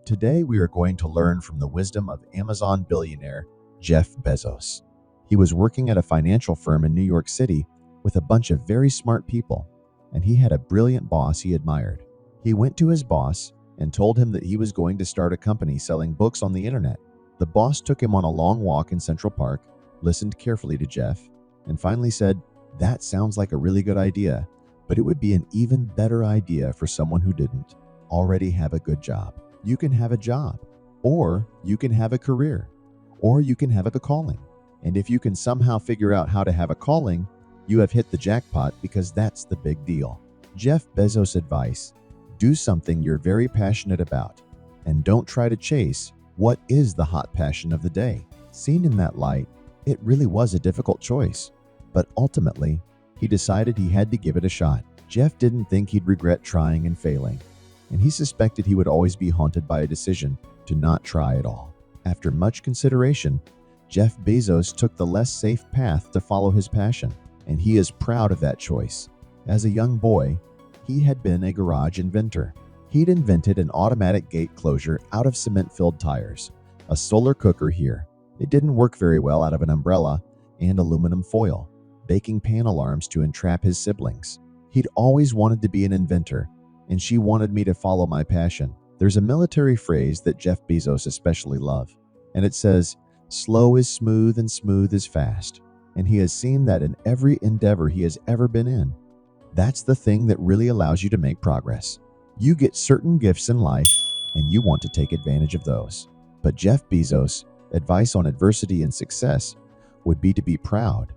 Today, we are going to learn from the wisdom of Amazon billionaire Jeff Bezos. He was working at a financial firm in New York City with a bunch of very smart people, and he had a brilliant boss he admired. He went to his boss and told him that he was going to start a company selling books on the internet. The boss took him on a long walk in Central Park, listened carefully to Jeff, and finally said, "That sounds like a really good idea, but it would be an even better idea for someone who didn't already have a good job. You can have a job, or you can have a career, or you can have a calling. And if you can somehow figure out how to have a calling, you have hit the jackpot because that's the big deal." Jeff Bezos' advice: do something you're very passionate about, and don't try to chase what is the hot passion of the day. Seen in that light, it really was a difficult choice, but ultimately, he decided he had to give it a shot. Jeff didn't think he'd regret trying and failing, and he suspected he would always be haunted by a decision to not try at all. After much consideration, Jeff Bezos took the less safe path to follow his passion, and he is proud of that choice. As a young boy, he had been a garage inventor. He'd invented an automatic gate closure out of cement-filled tires, a solar cooker here. It didn't work very well out of an umbrella and aluminum foil, baking pan alarms to entrap his siblings. He'd always wanted to be an inventor, and she wanted me to follow my passion. There's a military phrase that Jeff Bezos especially loved, and it says, "Slow is smooth and smooth is fast." And he has seen that in every endeavor he has ever been in. That's the thing that really allows you to make progress. You get certain gifts in life, and you want to take advantage of those. But Jeff Bezos' advice on adversity and success would be to be proud,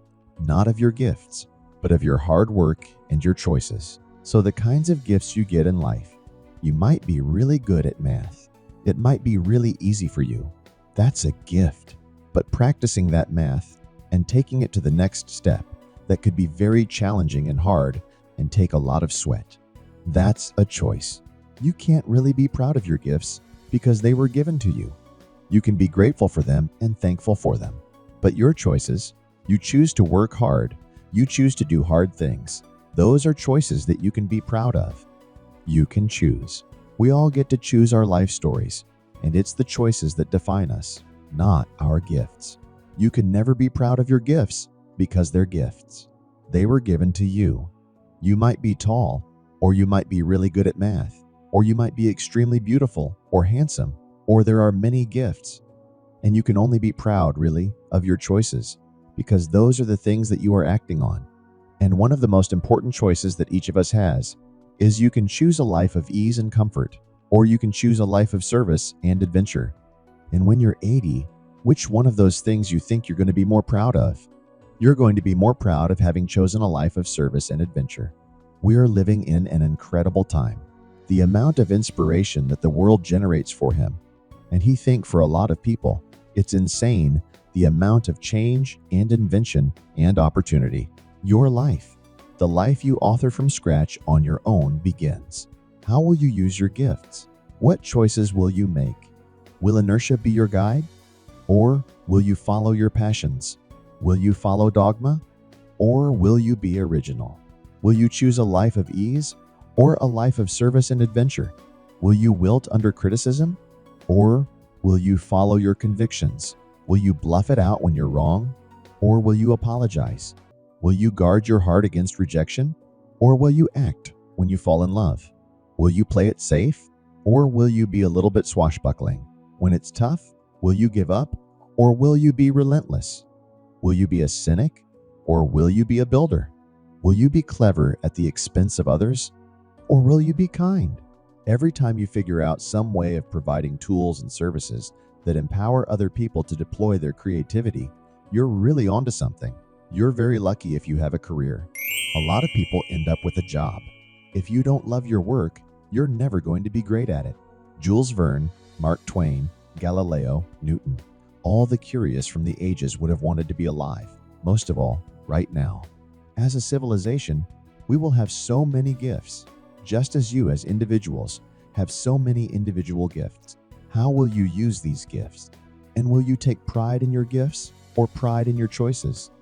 not of your gifts, but of your hard work and your choices. So the kinds of gifts you get in life: you might be really good at math. It might be really easy for you. That's a gift. But practicing that math and taking it to the next step that could be very challenging and hard and take a lot of sweat, that's a choice. You can't really be proud of your gifts because they were given to you. You can be grateful for them and thankful for them. But your choices, you choose to work hard, you choose to do hard things. Those are choices that you can be proud of. You can choose. We all get to choose our life stories, and it's the choices that define us, not our gifts. You can never be proud of your gifts because they're gifts. They were given to you. You might be tall, or you might be really good at math, or you might be extremely beautiful or handsome, or there are many gifts. And you can only be proud, really, of your choices because those are the things that you are acting on. And one of the most important choices that each of us has is you can choose a life of ease and comfort, or you can choose a life of service and adventure. And when you're 80, which one of those things you think you're going to be more proud of? You're going to be more proud of having chosen a life of service and adventure. We are living in an incredible time. The amount of inspiration that the world generates for him, and he thinks for a lot of people, it's insane the amount of change and invention and opportunity. Your life, the life you author from scratch on your own, begins. How will you use your gifts? What choices will you make? Will inertia be your guide? Or will you follow your passions? Will you follow dogma? Or will you be original? Will you choose a life of ease or a life of service and adventure? Will you wilt under criticism? Or will you follow your convictions? Will you bluff it out when you're wrong? Or will you apologize? Will you guard your heart against rejection? Or will you act when you fall in love? Will you play it safe? Or will you be a little bit swashbuckling? When it's tough, will you give up? Or will you be relentless? Will you be a cynic? Or will you be a builder? Will you be clever at the expense of others? Or will you be kind? Every time you figure out some way of providing tools and services that empower other people to deploy their creativity, you're really onto something. You're very lucky if you have a career. A lot of people end up with a job. If you don't love your work, you're never going to be great at it. Jules Verne, Mark Twain, Galileo, Newton, all the curious from the ages would have wanted to be alive, most of all, right now. As a civilization, we will have so many gifts, just as you as individuals have so many individual gifts. How will you use these gifts? And will you take pride in your gifts or pride in your choices?